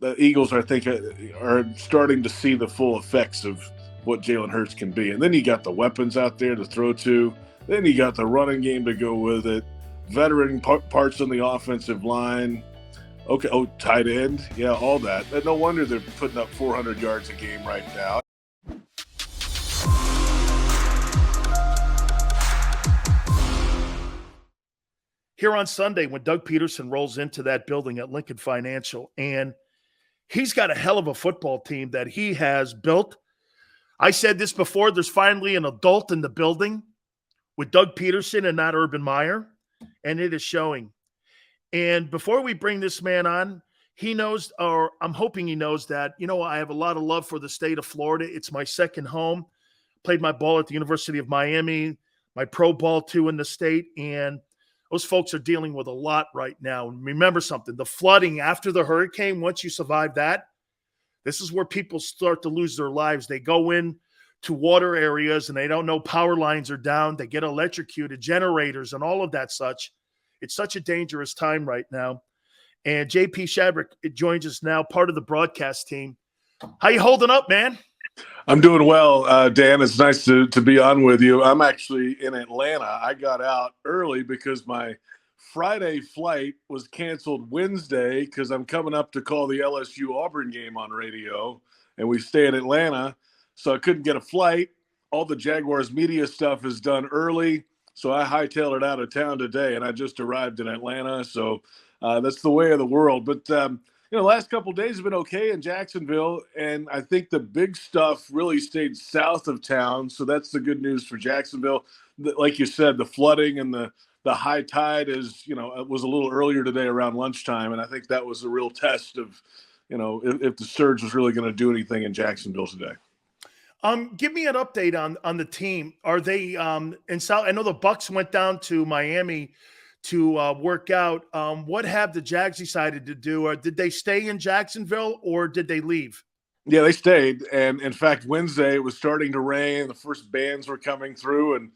the Eagles, I think, are starting to see the full effects of what Jalen Hurts can be. And then you got the weapons out there to throw to. Then you got the running game to go with it. Veteran parts on the offensive line. Okay, tight end. Yeah, all that. And no wonder they're putting up 400 yards a game right now. Here on Sunday, when Doug Pederson rolls into that building at Lincoln Financial, and he's got a hell of a football team that he has built. I said this before, there's finally an adult in the building with Doug Pederson and not Urban Meyer, and it is showing. And before we bring this man on, he knows, or I'm hoping he knows that, I have a lot of love for the state of Florida. It's my second home. Played my ball at the University of Miami, my pro ball too in the state, and those folks are dealing with a lot right now. And remember something, the flooding after the hurricane, once you survive that, this is where people start to lose their lives. They go in to water areas and they don't know power lines are down. They get electrocuted, generators and all of that such. It's such a dangerous time right now. And JP Shadrick joins us now, part of the broadcast team. How you holding up, man? I'm doing well, Dan. It's nice to be on with you. I'm actually in Atlanta. I got out early because my Friday flight was canceled Wednesday because I'm coming up to call the LSU Auburn game on radio, and we stay in Atlanta, so I couldn't get a flight. All the Jaguars media stuff is done early, so I hightailed it out of town today, and I just arrived in Atlanta, so that's the way of the world. But the last couple of days have been okay in Jacksonville, and I think the big stuff really stayed south of town, so that's the good news for Jacksonville. Like you said, the flooding and the high tide it was a little earlier today around lunchtime, and I think that was a real test of, if the surge was really going to do anything in Jacksonville today. Give me an update on the team. Are they in South? I know the Bucs went down to Miami to work out. What have the Jags decided to do? Or did they stay in Jacksonville or did they leave? Yeah, they stayed. And in fact, Wednesday it was starting to rain. The first bands were coming through, and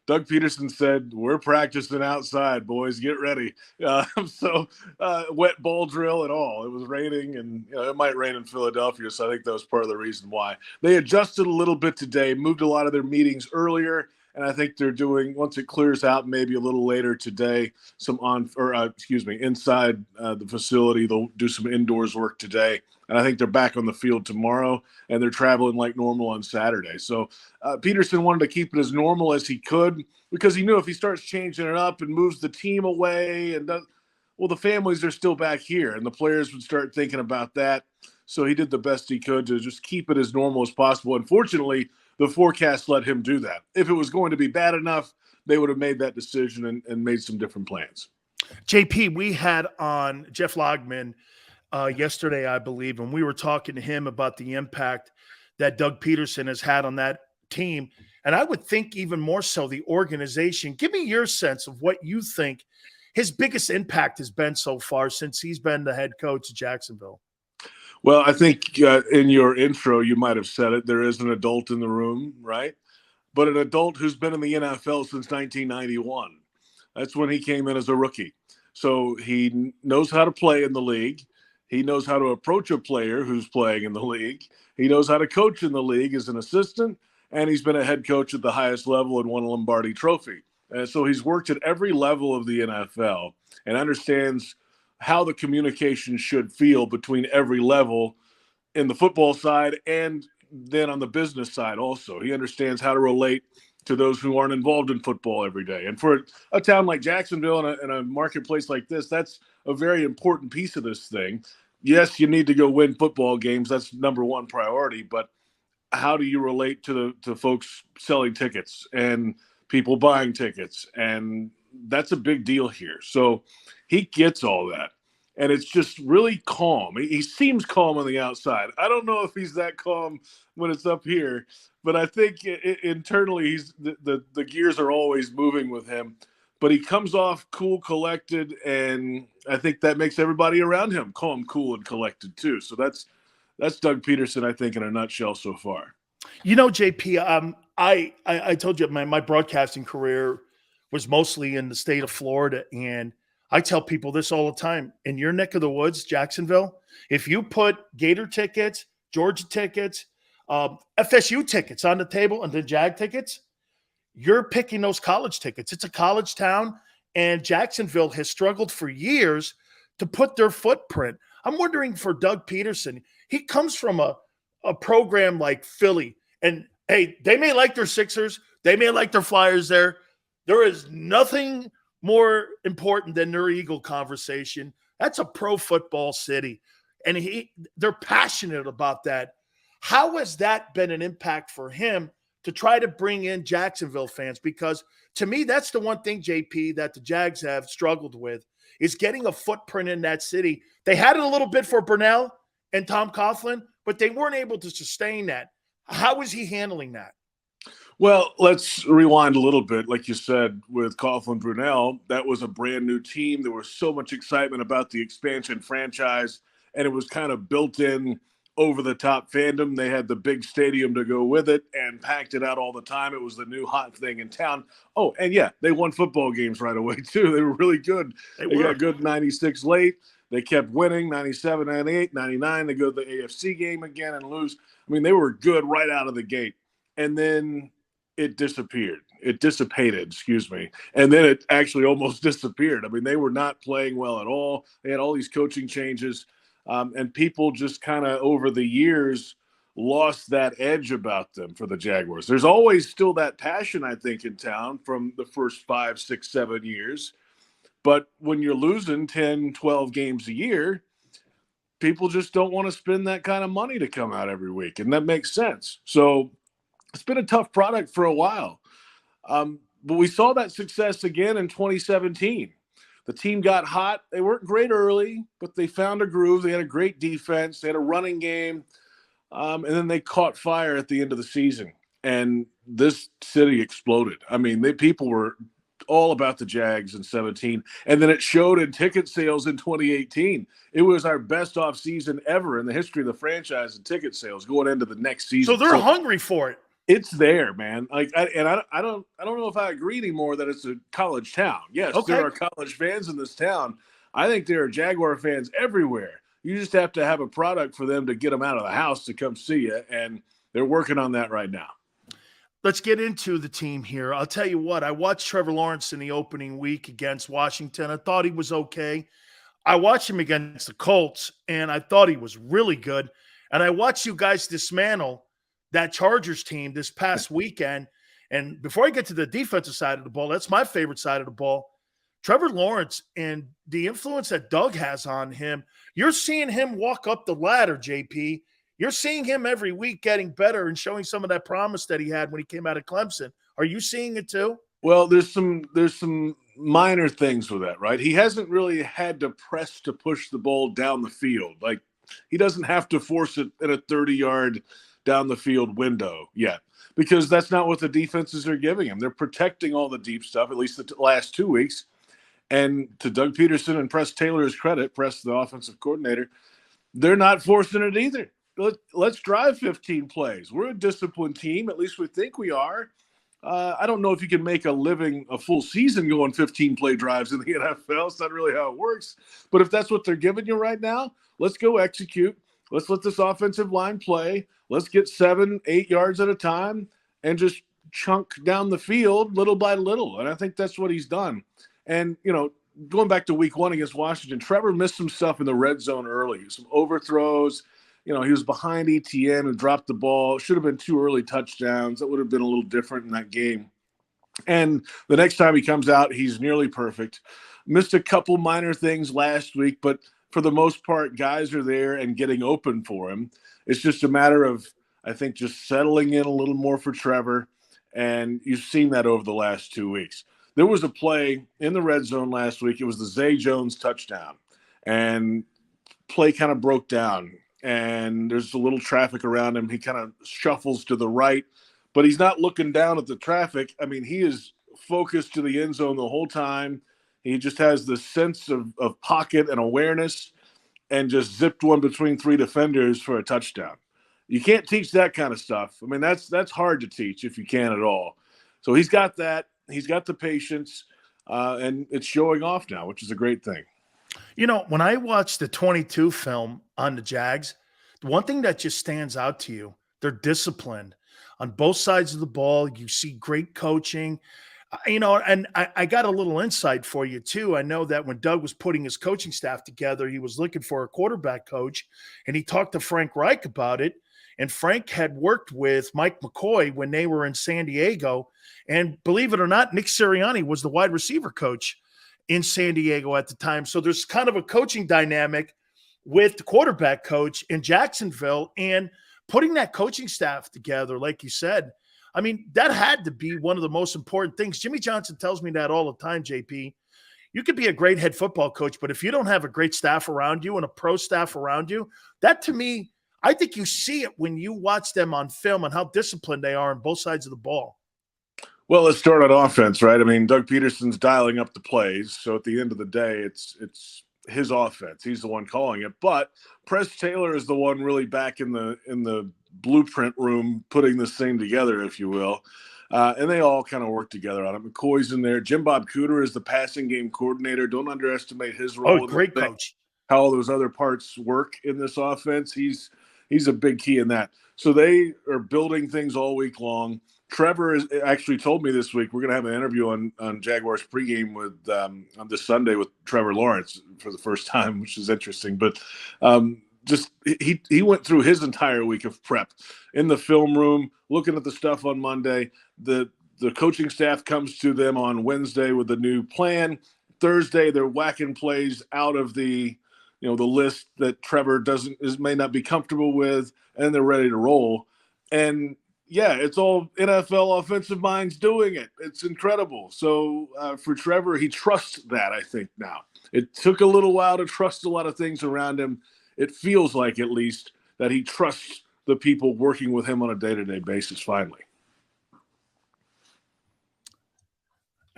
Doug Pederson said, "We're practicing outside, boys. Get ready." Wet ball drill and all. It was raining, and it might rain in Philadelphia, so I think that was part of the reason why. They adjusted a little bit today, moved a lot of their meetings earlier, and I think they're doing, once it clears out, maybe a little later today, inside the facility. They'll do some indoors work today. And I think they're back on the field tomorrow, and they're traveling like normal on Saturday. So Pederson wanted to keep it as normal as he could because he knew if he starts changing it up and moves the team away, the families are still back here, and the players would start thinking about that. So he did the best he could to just keep it as normal as possible. Unfortunately, the forecast let him do that. If it was going to be bad enough, they would have made that decision and made some different plans. JP, we had on Jeff Logman yesterday, I believe, and we were talking to him about the impact that Doug Pederson has had on that team. And I would think even more so the organization. Give me your sense of what you think his biggest impact has been so far since he's been the head coach of Jacksonville. Well, I think in your intro, you might have said it. There is an adult in the room, right? But an adult who's been in the NFL since 1991. That's when he came in as a rookie. So he knows how to play in the league. He knows how to approach a player who's playing in the league. He knows how to coach in the league as an assistant, and he's been a head coach at the highest level and won a Lombardi Trophy. And so he's worked at every level of the NFL and understands how the communication should feel between every level in the football side and then on the business side also. He understands how to relate to those who aren't involved in football every day. And for a town like Jacksonville and a marketplace like this, that's a very important piece of this thing. Yes, you need to go win football games. That's number one priority. But how do you relate to folks selling tickets and people buying tickets? And that's a big deal here. So he gets all that. And it's just really calm. He seems calm on the outside. I don't know if he's that calm when it's up here, but I think internally the gears are always moving with him. But he comes off cool, collected, and I think that makes everybody around him calm, cool, and collected too. So that's Doug Pederson, I think, in a nutshell so far. JP, I told you my broadcasting career was mostly in the state of Florida, and I tell people this all the time. In your neck of the woods, Jacksonville, if you put Gator tickets, Georgia tickets, FSU tickets on the table and the Jag tickets, you're picking those college tickets. It's a college town, and Jacksonville has struggled for years to put their footprint. I'm wondering for Doug Pederson, he comes from a program like Philly, and hey, they may like their Sixers, they may like their Flyers there. There is nothing more important than their Eagle conversation. That's a pro football city, and they're passionate about that. How has that been an impact for him to try to bring in Jacksonville fans? Because to me, that's the one thing, JP, that the Jags have struggled with is getting a footprint in that city. They had it a little bit for Brunell and Tom Coughlin, but they weren't able to sustain that. How is he handling that? Well, let's rewind a little bit. Like you said, with Coughlin Brunell, that was a brand new team. There was so much excitement about the expansion franchise, and it was kind of built in over-the-top fandom. They had the big stadium to go with it and packed it out all the time. It was the new hot thing in town. Oh, and yeah, they won football games right away, too. They were really good. They got good 96 late. They kept winning, 97, 98, 99. They go to the AFC game again and lose. I mean, they were good right out of the gate. And then it disappeared. It dissipated, excuse me. And then it actually almost disappeared. I mean, they were not playing well at all. They had all these coaching changes. And people just kind of over the years lost that edge about them for the Jaguars. There's always still that passion, I think, in town from the first 5, 6, 7 years. But when you're losing 10, 12 games a year, people just don't want to spend that kind of money to come out every week. And that makes sense. So it's been a tough product for a while. But we saw that success again in 2017. The team got hot. They weren't great early, but they found a groove. They had a great defense. They had a running game. And then they caught fire at the end of the season. And this city exploded. I mean, people were all about the Jags in 17. And then it showed in ticket sales in 2018. It was our best offseason ever in the history of the franchise in ticket sales going into the next season. So they're hungry for it. It's there, man. I don't know if I agree anymore that it's a college town. Yes, okay. There are college fans in this town. I think there are Jaguar fans everywhere. You just have to have a product for them to get them out of the house to come see you, and they're working on that right now. Let's get into the team here. I'll tell you what, I watched Trevor Lawrence in the opening week against Washington. I thought he was okay. I watched him against the Colts, and I thought he was really good. And I watched you guys dismantle that Chargers team this past weekend. And before I get to the defensive side of the ball, that's my favorite side of the ball. Trevor Lawrence and the influence that Doug has on him, you're seeing him walk up the ladder, JP. You're seeing him every week getting better and showing some of that promise that he had when he came out of Clemson. Are you seeing it too? Well, there's some minor things with that, right? He hasn't really had to press to push the ball down the field. Like, he doesn't have to force it at a 30-yard down the field window yet, because that's not what the defenses are giving him. They're protecting all the deep stuff, at least the last 2 weeks. And to Doug Pederson and Press Taylor's credit, Press, the offensive coordinator, they're not forcing it either. Let's drive 15 plays. We're a disciplined team. At least we think we are. I don't know if you can make a full season going 15-play drives in the NFL. It's not really how it works. But if that's what they're giving you right now, let's go execute. Let's let this offensive line play. Let's get 7, 8 yards at a time and just chunk down the field little by little. And I think that's what he's done. And, going back to week 1 against Washington, Trevor missed some stuff in the red zone early, some overthrows. He was behind ETN and dropped the ball. Should have been 2 early touchdowns. That would have been a little different in that game. And the next time he comes out, he's nearly perfect. Missed a couple minor things last week, but for the most part, guys are there and getting open for him. It's just a matter of, I think, just settling in a little more for Trevor. And you've seen that over the last 2 weeks. There was a play in the red zone last week. It was the Zay Jones touchdown. And play kind of broke down. And there's a little traffic around him. He kind of shuffles to the right, but he's not looking down at the traffic. I mean, he is focused to the end zone the whole time. He just has this sense of pocket and awareness and just zipped one between 3 defenders for a touchdown. You can't teach that kind of stuff. I mean, that's hard to teach if you can at all. So he's got that. He's got the patience. and it's showing off now, which is a great thing. When I watch the 22 film on the Jags, the one thing that just stands out to you, they're disciplined on both sides of the ball. You see great coaching, and I got a little insight for you too. I know that when Doug was putting his coaching staff together, he was looking for a quarterback coach, and he talked to Frank Reich about it. And Frank had worked with Mike McCoy when they were in San Diego. And believe it or not, Nick Sirianni was the wide receiver coach in San Diego at the time. So there's kind of a coaching dynamic with the quarterback coach in Jacksonville, and putting that coaching staff together, like you said, I mean, that had to be one of the most important things. Jimmy Johnson tells me that all the time, JP. You could be a great head football coach, but if you don't have a great staff around you and a pro staff around you, that to me, I think you see it when you watch them on film and how disciplined they are on both sides of the ball. Well, let's start on offense, right? I mean, Doug Pederson's dialing up the plays. So at the end of the day, it's his offense. He's the one calling it. But Press Taylor is the one really back in the blueprint room putting this thing together, if you will. And they all kind of work together on it. McCoy's in there. Jim Bob Cooter is the passing game coordinator. Don't underestimate his role. Oh, great coach. How all those other parts work in this offense. He's a big key in that. So they are building things all week long. Trevor has actually told me this week we're going to have an interview on Jaguars pregame with on this Sunday with Trevor Lawrence for the first time, which is interesting. But just he went through his entire week of prep in the film room, looking at the stuff on Monday. The coaching staff comes to them on Wednesday with a new plan. Thursday they're whacking plays out of the list that Trevor may not be comfortable with, and they're ready to roll. And yeah, it's all NFL offensive minds doing it. It's incredible. So for Trevor, he trusts that, I think, now. It took a little while to trust a lot of things around him. It feels like, at least, that he trusts the people working with him on a day-to-day basis finally.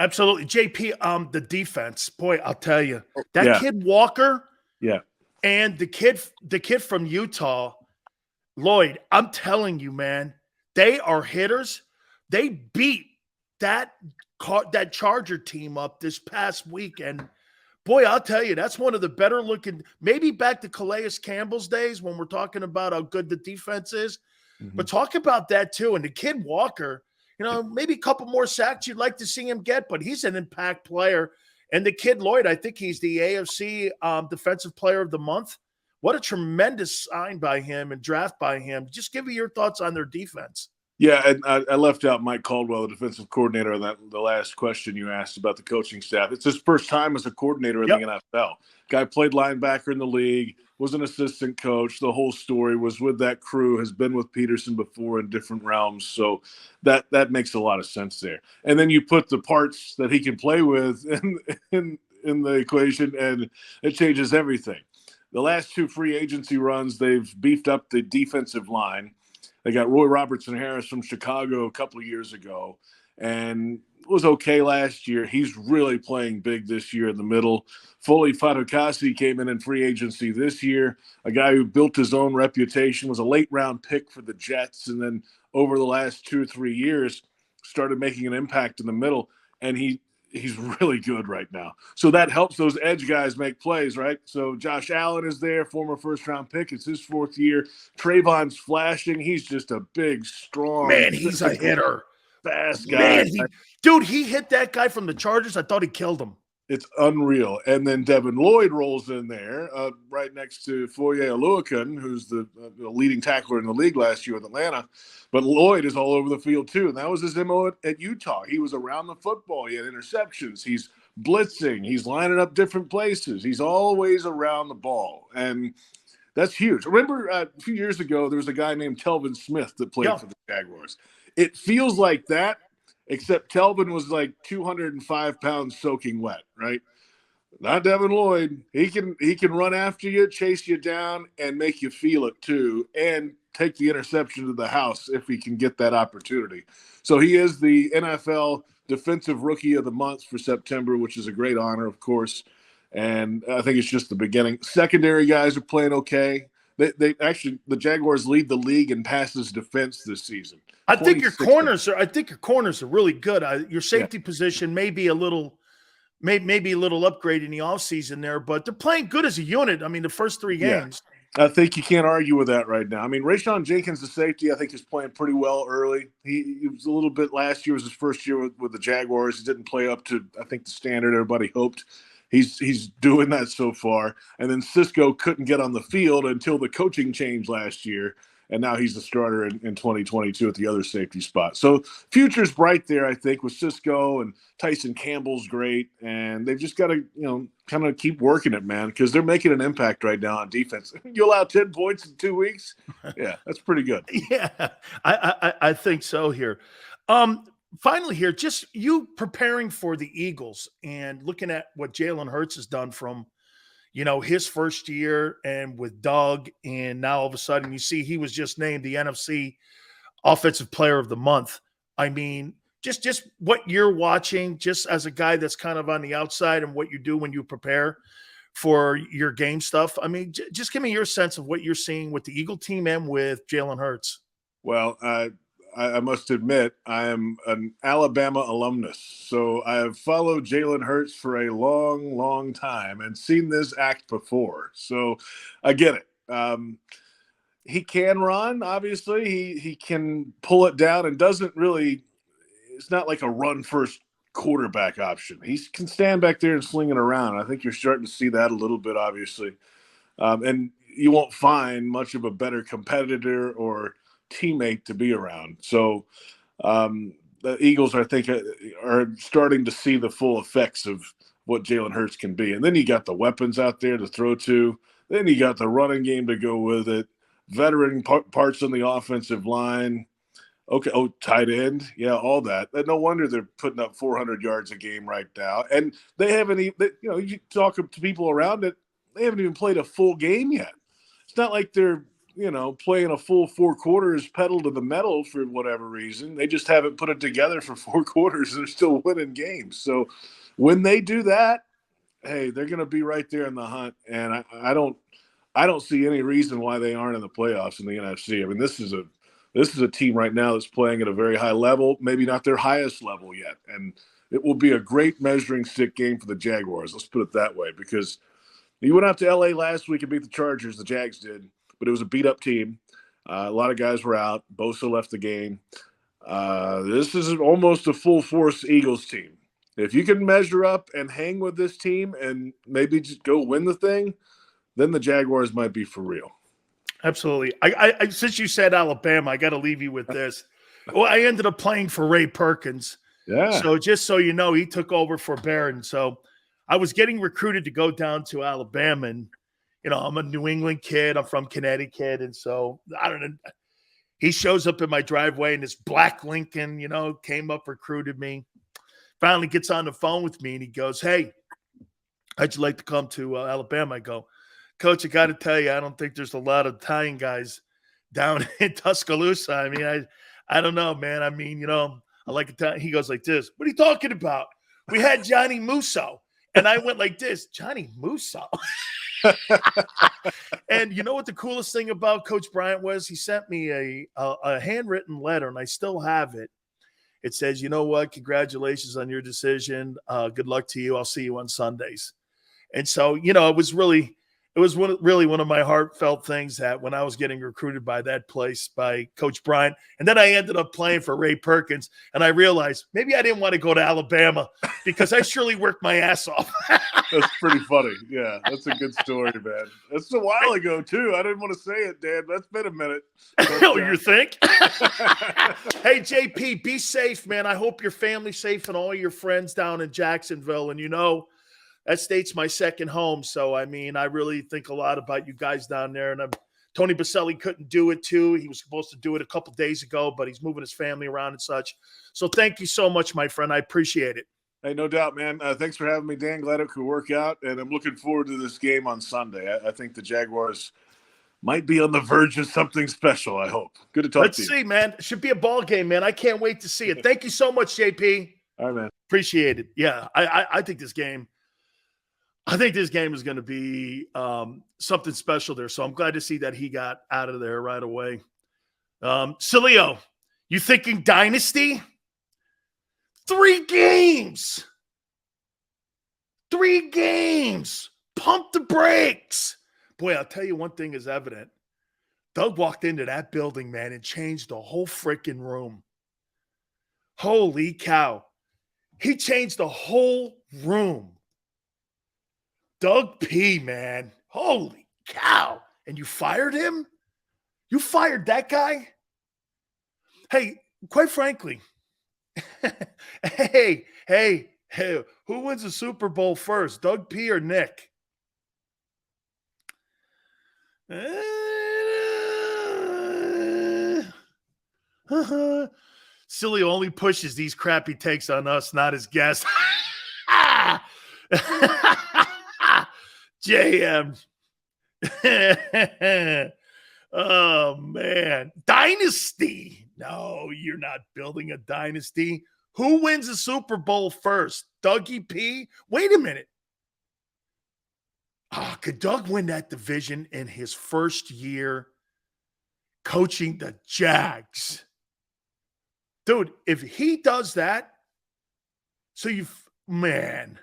Absolutely. JP, the defense, boy, I'll tell you, that kid Walker and the kid from Utah, Lloyd, I'm telling you, man, they are hitters. They beat that Charger team up this past week. And boy, I'll tell you, that's one of the better looking, maybe back to Calais Campbell's days when we're talking about how good the defense is. Mm-hmm. But talk about that too. And the kid Walker, maybe a couple more sacks you'd like to see him get, but he's an impact player. And the kid Lloyd, I think he's the AFC Defensive Player of the Month. What a tremendous sign by him and draft by him. Just give me your thoughts on their defense. Yeah, and I left out Mike Caldwell, the defensive coordinator, on the last question you asked about the coaching staff. It's his first time as a coordinator in the NFL. Guy played linebacker in the league, was an assistant coach. The whole story was with that crew, has been with Pederson before in different realms. So that makes a lot of sense there. And then you put the parts that he can play with in the equation, and it changes everything. The last two free agency runs, they've beefed up the defensive line. They got Roy Robertson-Harris from Chicago a couple of years ago, and was okay last year. He's really playing big this year in the middle. Foley Fatukasi came in free agency this year, a guy who built his own reputation, was a late-round pick for the Jets, and then over the last 2 or 3 years started making an impact in the middle, and he's really good right now. So that helps those edge guys make plays, right? So Josh Allen is there, former first-round pick. It's his 4th year. Trayvon's flashing. He's just a big, strong. Man, he's a hitter. Fast guy. Man, he hit that guy from the Chargers. I thought he killed him. It's unreal. And then Devin Lloyd rolls in there right next to Foye Oluokun, who's the leading tackler in the league last year with Atlanta. But Lloyd is all over the field too. And that was his MO at Utah. He was around the football. He had interceptions. He's blitzing. He's lining up different places. He's always around the ball. And that's huge. Remember a few years ago, there was a guy named Telvin Smith that played for the Jaguars. It feels like that. Except Telvin was like 205 pounds soaking wet, right? Not Devin Lloyd. He can run after you, chase you down, and make you feel it too, and take the interception to the house if he can get that opportunity. So he is the NFL Defensive Rookie of the Month for September, which is a great honor, of course. And I think it's just the beginning. Secondary guys are playing okay. They actually, the Jaguars lead the league in passes defense this season. I think your corners are really good. Your safety position may be a little maybe a little upgrade in the offseason there, but they're playing good as a unit. I mean, the first 3 games. I think you can't argue with that right now. I mean, Rayshon Jenkins, the safety, I think is playing pretty well early. He was a little bit last year was his first year with the Jaguars. He didn't play up to, I think, the standard everybody hoped. He's doing that so far. And then Cisco couldn't get on the field until the coaching change last year. And now he's the starter in 2022 at the other safety spot. So future's bright there, I think, with Cisco, and Tyson Campbell's great. And they've just got to, kind of keep working it, man, because they're making an impact right now on defense. You allow 10 points in 2 weeks? Yeah, that's pretty good. Yeah, I think so here. Finally here, just you preparing for the Eagles and looking at what Jalen Hurts has done from his first year and with Doug, and now all of a sudden you see he was just named the NFC Offensive Player of the Month. I mean, just what you're watching, just as a guy that's kind of on the outside, and what you do when you prepare for your game stuff. I mean, just give me your sense of what you're seeing with the Eagle team and with Jalen Hurts. Well, I must admit, I am an Alabama alumnus, so I have followed Jalen Hurts for a long, long time and seen this act before. So I get it. He can run, obviously. He can pull it down and doesn't really – it's not like a run-first quarterback option. He can stand back there and sling it around. I think you're starting to see that a little bit, obviously. And you won't find much of a better competitor or – teammate to be around. So the Eagles, I think, are starting to see the full effects of what Jalen Hurts can be. And then you got the weapons out there to throw to. Then you got the running game to go with it. Veteran parts on the offensive line. Okay, tight end. Yeah, all that. No wonder they're putting up 400 yards a game right now. And they haven't even, you talk to people around it, they haven't even played a full game yet. It's not like they're playing a full 4 quarters pedal to the metal for whatever reason. They just haven't put it together for 4 quarters. They're still winning games. So when they do that, hey, they're going to be right there in the hunt. And I don't see any reason why they aren't in the playoffs in the NFC. I mean, this is a team right now that's playing at a very high level, maybe not their highest level yet. And it will be a great measuring stick game for the Jaguars. Let's put it that way, because you went out to LA last week and beat the Chargers. The Jags did. But it was a beat-up team. A lot of guys were out. Bosa left the game. This is almost a full-force Eagles team. If you can measure up and hang with this team and maybe just go win the thing, then the Jaguars might be for real. Absolutely. I since you said Alabama, I got to leave you with this. Well, I ended up playing for Ray Perkins. Yeah. So just so you know, he took over for Barron. So I was getting recruited to go down to Alabama, and I'm a New England kid. I'm from Connecticut. And so, I don't know. He shows up in my driveway in this black Lincoln, came up, recruited me. Finally gets on the phone with me, and he goes, "Hey, how'd you like to come to Alabama?" I go, "Coach, I got to tell you, I don't think there's a lot of Italian guys down in Tuscaloosa. I mean, I don't know, man. I mean, I like Italian." He goes like this, "What are you talking about? We had Johnny Musso." And I went like this, "Johnny Musso?" And you know what the coolest thing about Coach Bryant was? He sent me a handwritten letter, and I still have it. It says, "You know what? Congratulations on your decision. Good luck to you. I'll see you on Sundays." And so, it was really one of my heartfelt things, that when I was getting recruited by that place, by Coach Bryant, and then I ended up playing for Ray Perkins, and I realized maybe I didn't want to go to Alabama because I surely worked my ass off. That's pretty funny. Yeah, that's a good story, man. That's a while ago, too. I didn't want to say it, Dan. That's been a minute. Oh, you think? Hey, JP, be safe, man. I hope your family's safe and all your friends down in Jacksonville. And that state's my second home. So, I mean, I really think a lot about you guys down there. And Tony Baselli couldn't do it, too. He was supposed to do it a couple days ago, but he's moving his family around and such. So thank you so much, my friend. I appreciate it. Hey, no doubt, man. Thanks for having me, Dan. Glad it could work out. And I'm looking forward to this game on Sunday. I think the Jaguars might be on the verge of something special, I hope. Good to talk to you. Let's see, man. It should be a ball game, man. I can't wait to see it. Thank you so much, JP. All right, man. Appreciate it. Yeah, I think this game – I think this game is going to be something special there. So I'm glad to see that he got out of there right away. Sileo, you thinking dynasty? 3 games. 3 games. Pump the brakes. Boy, I'll tell you one thing is evident. Doug walked into that building, man, and changed the whole freaking room. Holy cow. He changed the whole room. Doug P, man. Holy cow. And you fired him? You fired that guy? Hey, quite frankly, hey, who wins the Super Bowl first, Doug P or Nick? Sileo only pushes these crappy takes on us, not his guests. JM. Oh, man. Dynasty. No, you're not building a dynasty. Who wins the Super Bowl first? Dougie P? Wait a minute. Could Doug win that division in his first year coaching the Jags? Dude, if he does that, man,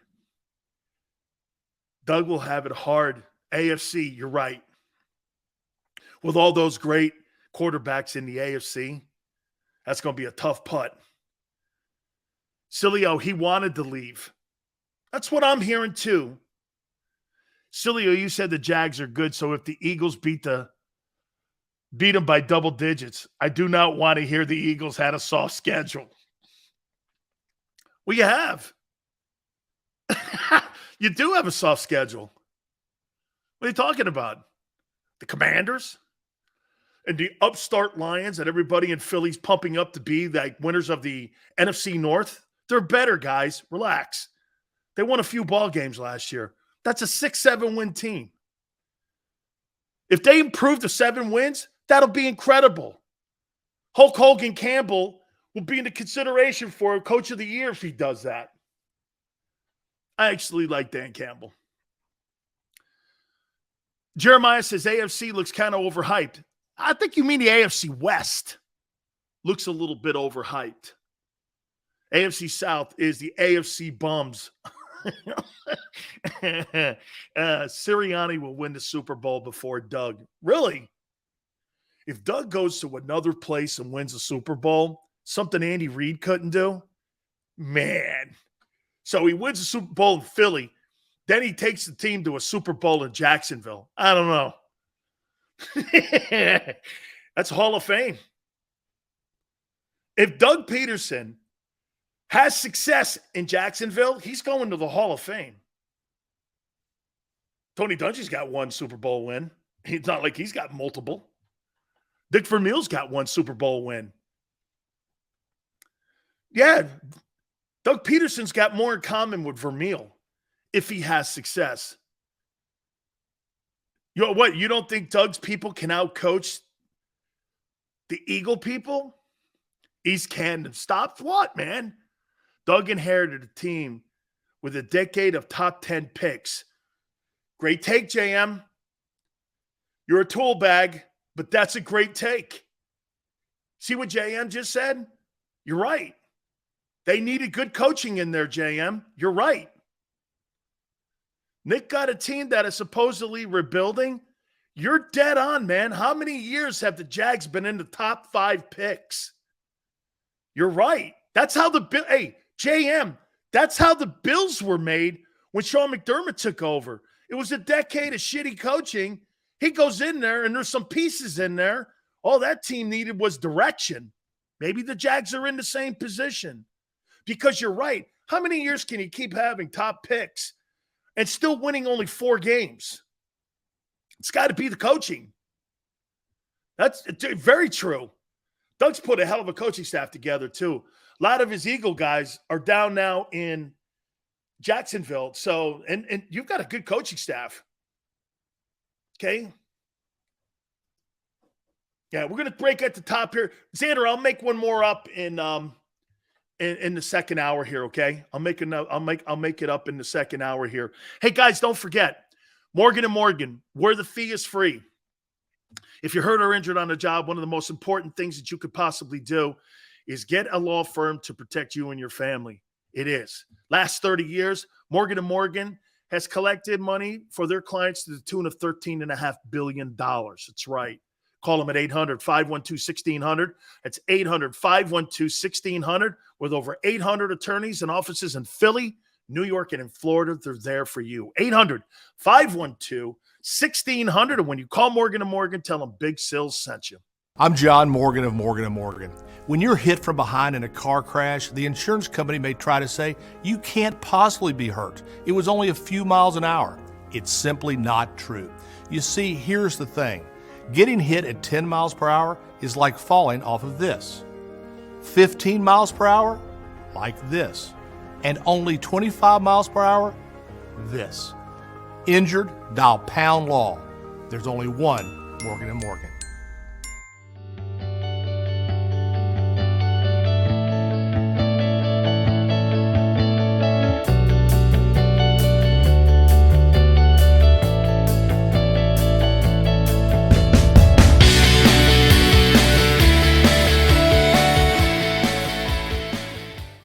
Doug will have it hard. AFC, you're right. With all those great quarterbacks in the AFC, that's going to be a tough putt. Sileo, he wanted to leave. That's what I'm hearing too. Sileo, you said the Jags are good, so if the Eagles beat them by double digits, I do not want to hear the Eagles had a soft schedule. Well, you have. You do have a soft schedule. What are you talking about? The Commanders? And the upstart Lions that everybody in Philly's pumping up to be like winners of the NFC North? They're better, guys. Relax. They won a few ball games last year. That's a 6-7 win team. If they improve to 7 wins, that'll be incredible. Hulk Hogan Campbell will be in the consideration for Coach of the Year if he does that. I actually like Dan Campbell. Jeremiah says AFC looks kind of overhyped. I think you mean the AFC West looks a little bit overhyped. AFC South is the AFC bums. Sirianni will win the Super Bowl before Doug. Really? If Doug goes to another place and wins a Super Bowl, something Andy Reid couldn't do, man. So he wins the Super Bowl in Philly. Then he takes the team to a Super Bowl in Jacksonville. I don't know. That's Hall of Fame. If Doug Pederson has success in Jacksonville, he's going to the Hall of Fame. Tony Dungy's got 1 Super Bowl win. It's not like he's got multiple. Dick Vermeil's got 1 Super Bowl win. Yeah, Doug Peterson's got more in common with Vermeil if he has success. You know what? You don't think Doug's people can outcoach the Eagle people? East Canton. Stop what, man? Doug inherited a team with a decade of top 10 picks. Great take, JM. You're a tool bag, but that's a great take. See what JM just said? You're right. They needed good coaching in there, JM. You're right. Nick got a team that is supposedly rebuilding. You're dead on, man. How many years have the Jags been in the top 5 picks? You're right. That's how JM, that's how the Bills were made when Sean McDermott took over. It was a decade of shitty coaching. He goes in there, and there's some pieces in there. All that team needed was direction. Maybe the Jags are in the same position. Because you're right. How many years can you keep having top picks and still winning only 4 games? It's got to be the coaching. That's very true. Doug's put a hell of a coaching staff together, too. A lot of his Eagle guys are down now in Jacksonville. So, and you've got a good coaching staff. Okay? Yeah, we're going to break at the top here. Xander, I'll make one more up in the second hour here, okay? I'll make it up in the second hour here. Hey, guys, don't forget, Morgan & Morgan, where the fee is free. If you're hurt or injured on the job, one of the most important things that you could possibly do is get a law firm to protect you and your family. It is. Last 30 years, Morgan & Morgan has collected money for their clients to the tune of $13.5 billion. That's right. Call them at 800-512-1600. That's 800-512-1600. With over 800 attorneys and offices in Philly, New York, and in Florida, they're there for you. 800-512-1600. And when you call Morgan & Morgan, tell them Big Sills sent you. I'm John Morgan of Morgan & Morgan. When you're hit from behind in a car crash, the insurance company may try to say, you can't possibly be hurt. It was only a few miles an hour. It's simply not true. You see, here's the thing. Getting hit at 10 miles per hour is like falling off of this. 15 miles per hour, like this. And only 25 miles per hour, this. Injured, dial pound law. There's only one Morgan & Morgan.